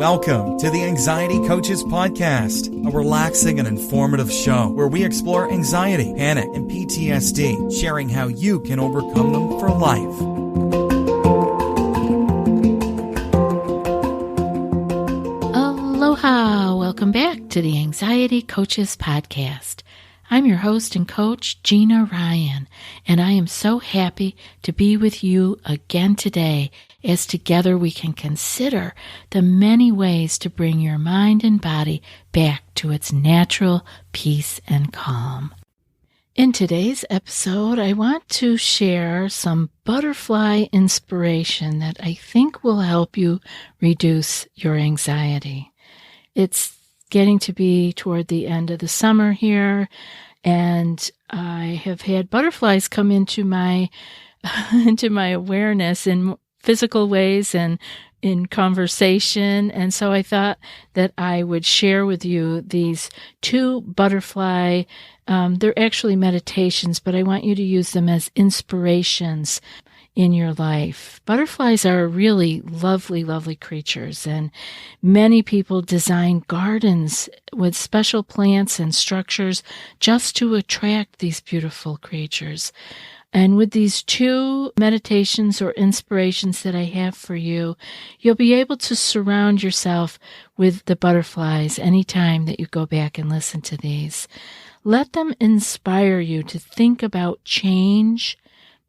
Welcome to the Anxiety Coaches Podcast, a relaxing and informative show where we explore anxiety, panic, and PTSD, sharing how you can overcome them for life. Aloha! Welcome back to the Anxiety Coaches Podcast. I'm your host and coach, Gina Ryan, and I am so happy to be with you again today as together we can consider the many ways to bring your mind and body back to its natural peace and calm. In today's episode, I want to share some butterfly inspiration that I think will help you reduce your anxiety. It's getting to be toward the end of the summer here, and I have had butterflies come into my awareness in physical ways and in conversation, and so I thought that I would share with you these two butterfly, they're actually meditations, but I want you to use them as inspirations in your life. Butterflies are really lovely, lovely creatures, and many people design gardens with special plants and structures just to attract these beautiful creatures. And with these two meditations or inspirations that I have for you, you'll be able to surround yourself with the butterflies anytime that you go back and listen to these. Let them inspire you to think about change,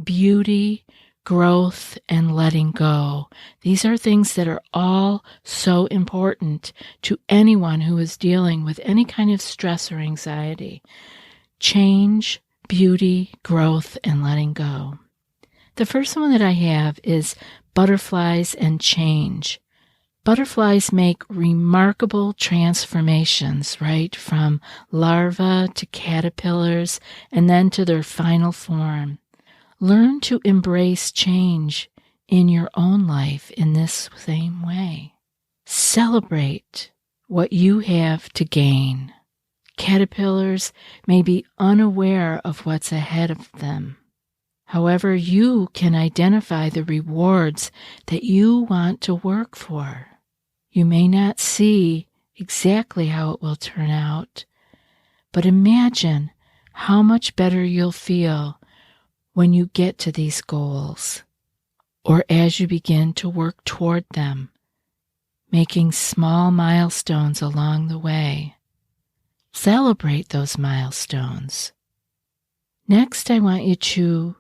beauty, growth, and letting go. These are things that are all so important to anyone who is dealing with any kind of stress or anxiety. Change, beauty, growth, and letting go. The first one that I have is butterflies and change. Butterflies make remarkable transformations, right? From larvae to caterpillars and then to their final form. Learn to embrace change in your own life in this same way. Celebrate what you have to gain. Caterpillars may be unaware of what's ahead of them. However, you can identify the rewards that you want to work for. You may not see exactly how it will turn out, but imagine how much better you'll feel when you get to these goals, or as you begin to work toward them, making small milestones along the way. Celebrate those milestones. Next, I want you to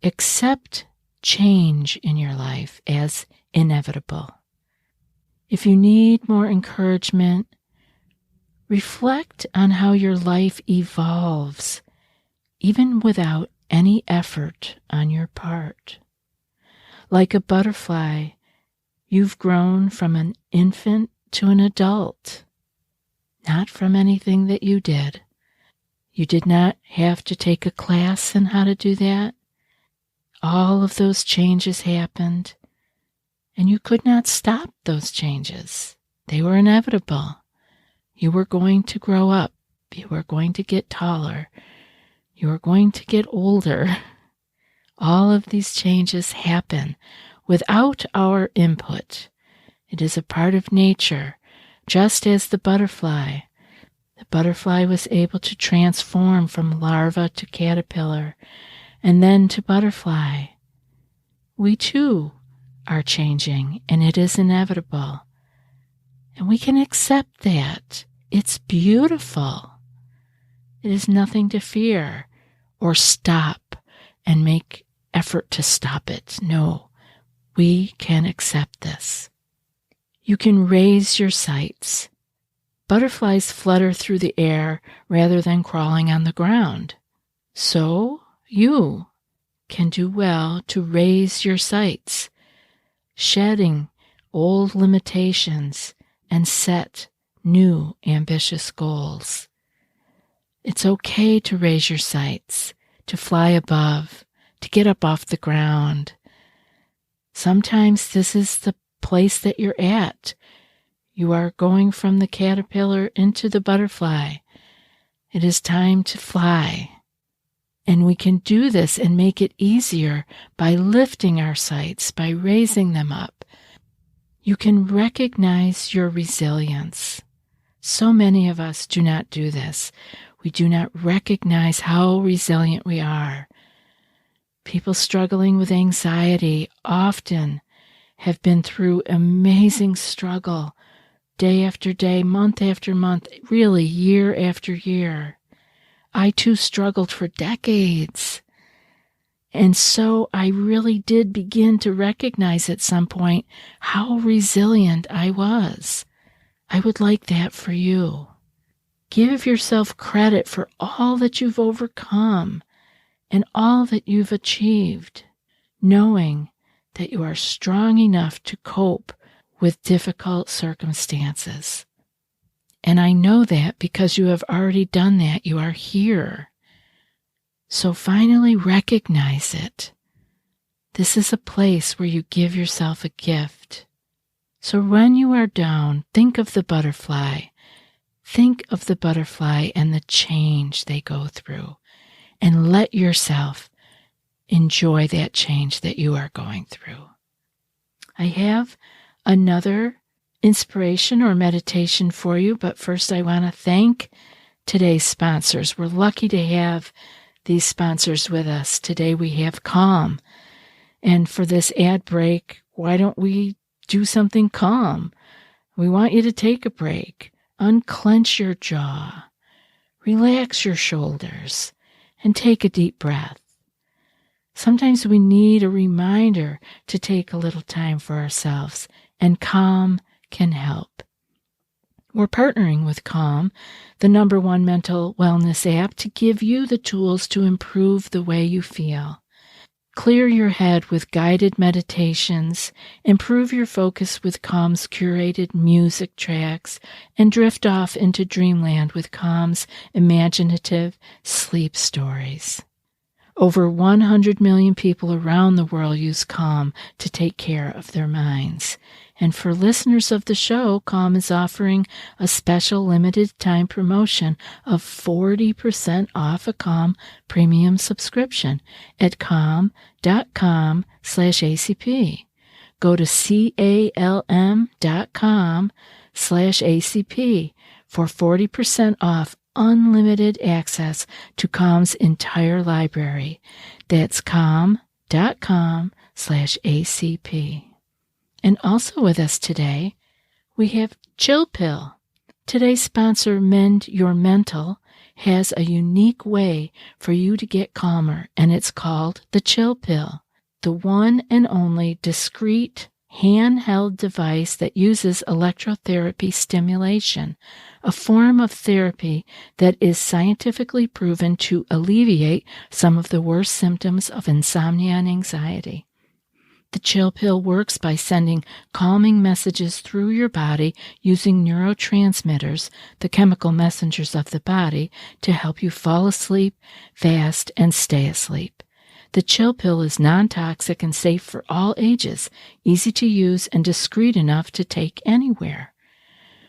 accept change in your life as inevitable. If you need more encouragement, reflect on how your life evolves, even without any effort on your part. Like a butterfly, you've grown from an infant to an adult, not from anything that you did. You did not have to take a class on how to do that. All of those changes happened, and you could not stop those changes. They were inevitable. You were going to grow up. You were going to get taller. You are going to get older. All of these changes happen without our input. It is a part of nature, just as the butterfly. The butterfly was able to transform from larva to caterpillar and then to butterfly. We too are changing, and it is inevitable. And we can accept that. It's beautiful. It is nothing to fear or stop and make effort to stop it. No, we can accept this. You can raise your sights. Butterflies flutter through the air rather than crawling on the ground. So you can do well to raise your sights, shedding old limitations and set new ambitious goals. It's okay to raise your sights, to fly above, to get up off the ground. Sometimes this is the place that you're at. You are going from the caterpillar into the butterfly. It is time to fly. And we can do this and make it easier by lifting our sights, by raising them up. you can recognize your resilience. So many of us do not do this. We do not recognize how resilient we are. People struggling with anxiety often have been through amazing struggle, day after day, month after month, really year after year. I too struggled for decades. And so I really did begin to recognize at some point how resilient I was. I would like that for you. Give yourself credit for all that you've overcome and all that you've achieved, knowing that you are strong enough to cope with difficult circumstances. And I know that because you have already done that. You are here. So finally recognize it. This is a place where you give yourself a gift. So when you are down, think of the butterfly. Think of the butterfly and the change they go through. And let yourself enjoy that change that you are going through. I have another inspiration or meditation for you, but first I want to thank today's sponsors. We're lucky to have these sponsors with us. Today we have Calm. And for this ad break, why don't we do something calm? We want you to take a break, unclench your jaw, relax your shoulders, and take a deep breath. Sometimes we need a reminder to take a little time for ourselves, and Calm can help. We're partnering with Calm, the #1 mental wellness app, to give you the tools to improve the way you feel. Clear your head with guided meditations, improve your focus with Calm's curated music tracks, and drift off into dreamland with Calm's imaginative sleep stories. Over 100 million people around the world use Calm to take care of their minds. And for listeners of the show, Calm is offering a special limited time promotion of 40% off a Calm premium subscription at calm.com/ACP. Go to calm.com/ACP for 40% off unlimited access to Calm's entire library. That's calm.com/ACP. And also with us today, we have Chill Pill. Today's sponsor, Mend Your Mental, has a unique way for you to get calmer, and it's called the Chill Pill, the one and only discreet handheld device that uses electrotherapy stimulation, a form of therapy that is scientifically proven to alleviate some of the worst symptoms of insomnia and anxiety. The Chill Pill works by sending calming messages through your body using neurotransmitters, the chemical messengers of the body, to help you fall asleep fast and stay asleep. The Chill Pill is non-toxic and safe for all ages, easy to use and discreet enough to take anywhere.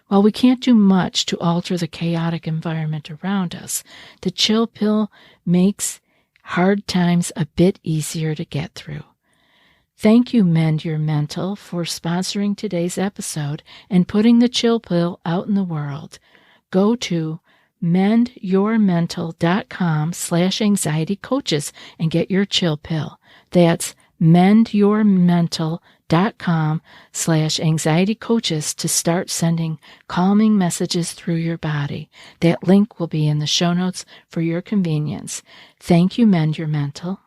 While we can't do much to alter the chaotic environment around us, the Chill Pill makes hard times a bit easier to get through. Thank you, Mend Your Mental, for sponsoring today's episode and putting the Chill Pill out in the world. Go to mendyourmental.com/anxietycoaches and get your Chill Pill. That's mendyourmental.com/anxietycoaches to start sending calming messages through your body. That link will be in the show notes for your convenience. Thank you, Mend Your Mental.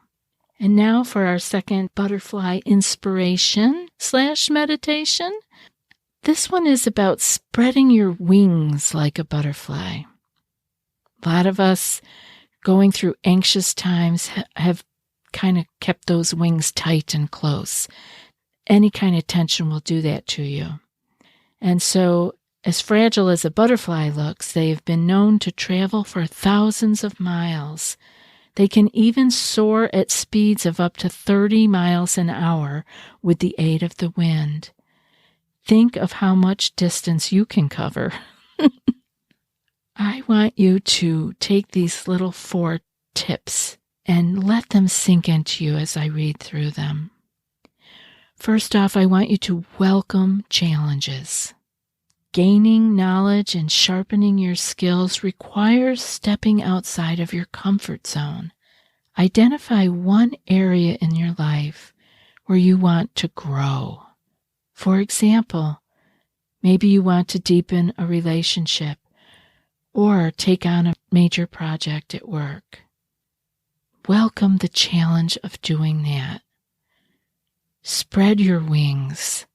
And now for our second butterfly inspiration/meditation. This one is about spreading your wings like a butterfly. A lot of us going through anxious times have kind of kept those wings tight and close. Any kind of tension will do that to you. And so, as fragile as a butterfly looks, they have been known to travel for thousands of miles. They can even soar at speeds of up to 30 miles an hour with the aid of the wind. Think of how much distance you can cover. I want you to take these little 4 tips and let them sink into you as I read through them. First off, I want you to welcome challenges. Gaining knowledge and sharpening your skills requires stepping outside of your comfort zone. Identify one area in your life where you want to grow. For example, maybe you want to deepen a relationship or take on a major project at work. Welcome the challenge of doing that. Spread your wings.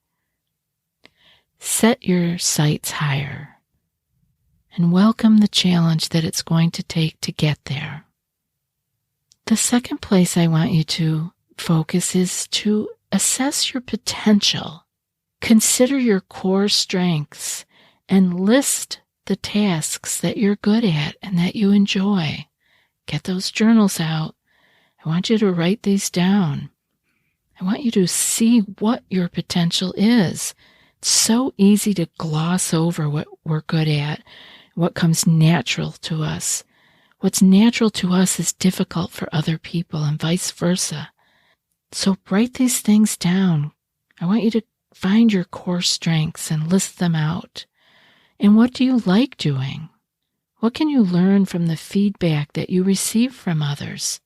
Set your sights higher. And welcome the challenge that it's going to take to get there. The second place I want you to focus is to assess your potential. Consider your core strengths and list the tasks that you're good at and that you enjoy. Get those journals out. I want you to write these down. I want you to see what your potential is. It's so easy to gloss over what we're good at, what comes natural to us. What's natural to us is difficult for other people and vice versa. So write these things down. I want you to find your core strengths and list them out. And what do you like doing? What can you learn from the feedback that you receive from others?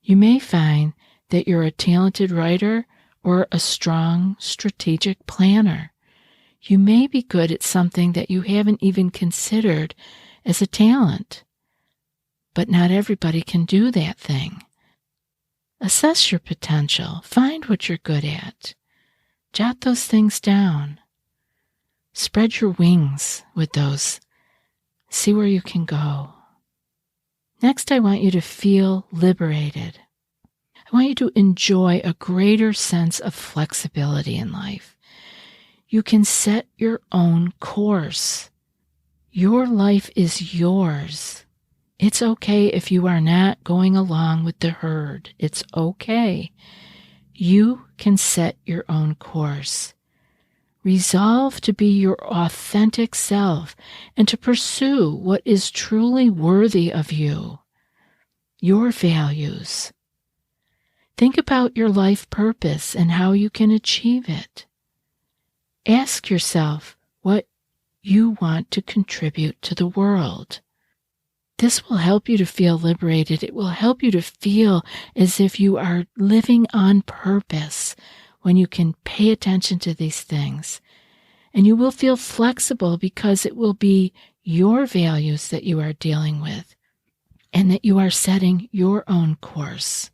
You may find that you're a talented writer or a strong strategic planner. You may be good at something that you haven't even considered as a talent. But not everybody can do that thing. Assess your potential. Find what you're good at. Jot those things down. Spread your wings with those. See where you can go. Next, I want you to feel liberated. I want you to enjoy a greater sense of flexibility in life. You can set your own course. Your life is yours. It's okay if you are not going along with the herd. It's okay. You can set your own course. Resolve to be your authentic self and to pursue what is truly worthy of you, your values. Think about your life purpose and how you can achieve it. Ask yourself what you want to contribute to the world. This will help you to feel liberated. It will help you to feel as if you are living on purpose when you can pay attention to these things. And you will feel flexible because it will be your values that you are dealing with and that you are setting your own course.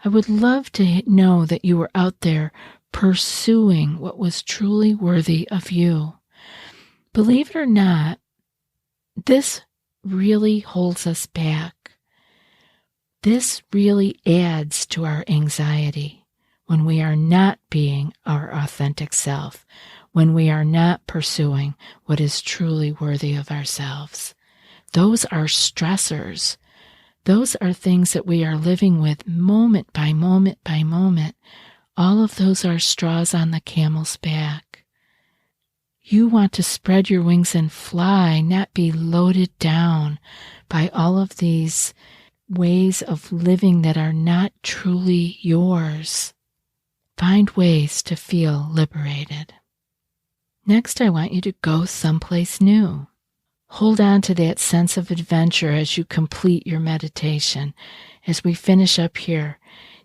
I would love to know that you were out there pursuing what was truly worthy of you. Believe it or not, this really holds us back. This really adds to our anxiety when we are not being our authentic self, when we are not pursuing what is truly worthy of ourselves. Those are stressors. Those are things that we are living with moment by moment by moment. All of those are straws on the camel's back. You want to spread your wings and fly, not be loaded down by all of these ways of living that are not truly yours. Find ways to feel liberated. Next, I want you to go someplace new. Hold on to that sense of adventure as you complete your meditation. As we finish up here,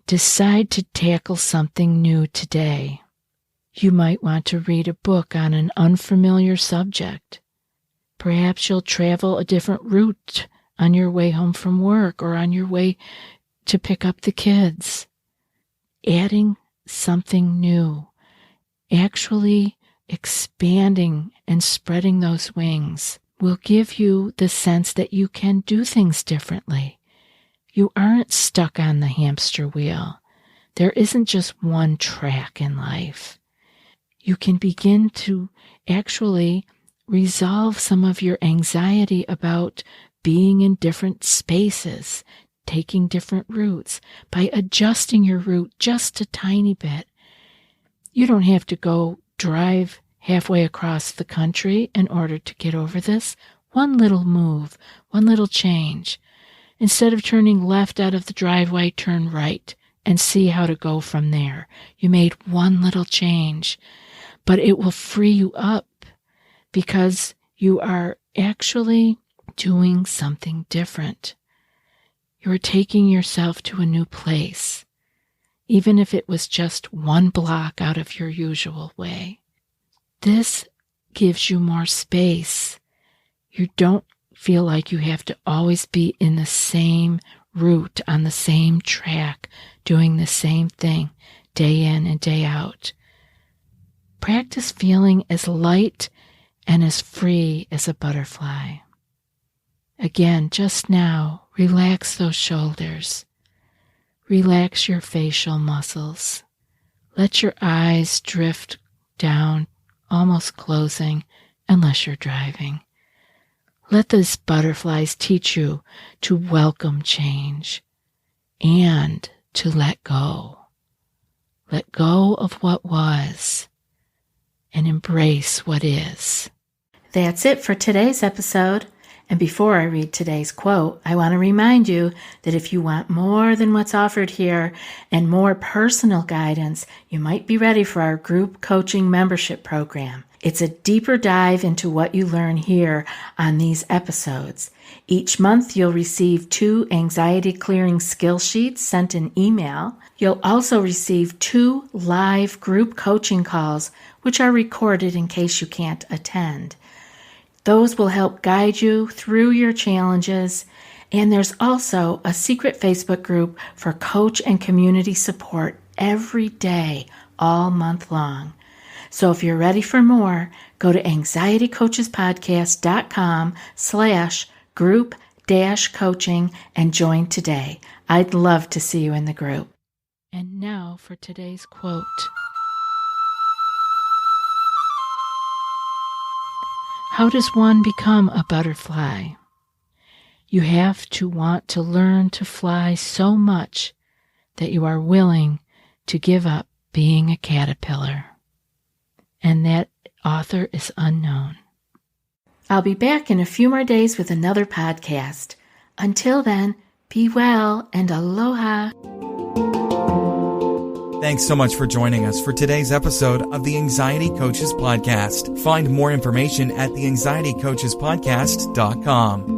decide to tackle something new today. You might want to read a book on an unfamiliar subject. Perhaps you'll travel a different route on your way home from work or on your way to pick up the kids. Adding something new, actually expanding and spreading those wings will give you the sense that you can do things differently. You aren't stuck on the hamster wheel. There isn't just one track in life. You can begin to actually resolve some of your anxiety about being in different spaces, taking different routes, by adjusting your route just a tiny bit. You don't have to go drive halfway across the country in order to get over this. One little move, one little change. Instead of turning left out of the driveway, turn right. and see how to go from there. You made one little change, but it will free you up because you are actually doing something different. You're taking yourself to a new place, even if it was just one block out of your usual way. This gives you more space. You don't feel like you have to always be in the same route, on the same track, doing the same thing day in and day out. Practice feeling as light and as free as a butterfly. Again, just now, relax those shoulders. Relax your facial muscles. Let your eyes drift down, almost closing, unless you're driving. Let those butterflies teach you to welcome change and to let go. Let go of what was and embrace what is. That's it for today's episode. And before I read today's quote, I want to remind you that if you want more than what's offered here and more personal guidance, you might be ready for our group coaching membership program. It's a deeper dive into what you learn here on these episodes. Each month, you'll receive 2 anxiety clearing skill sheets sent in email. You'll also receive 2 live group coaching calls, which are recorded in case you can't attend. Those will help guide you through your challenges. And there's also a secret Facebook group for coach and community support every day, all month long. So if you're ready for more, go to anxietycoachespodcast.com/group-coaching and join today. I'd love to see you in the group. And now for today's quote. How does one become a butterfly? You have to want to learn to fly so much that you are willing to give up being a caterpillar. And that author is unknown. I'll be back in a few more days with another podcast. Until then, be well and aloha. Thanks so much for joining us for today's episode of the Anxiety Coaches Podcast. Find more information at theanxietycoachespodcast.com.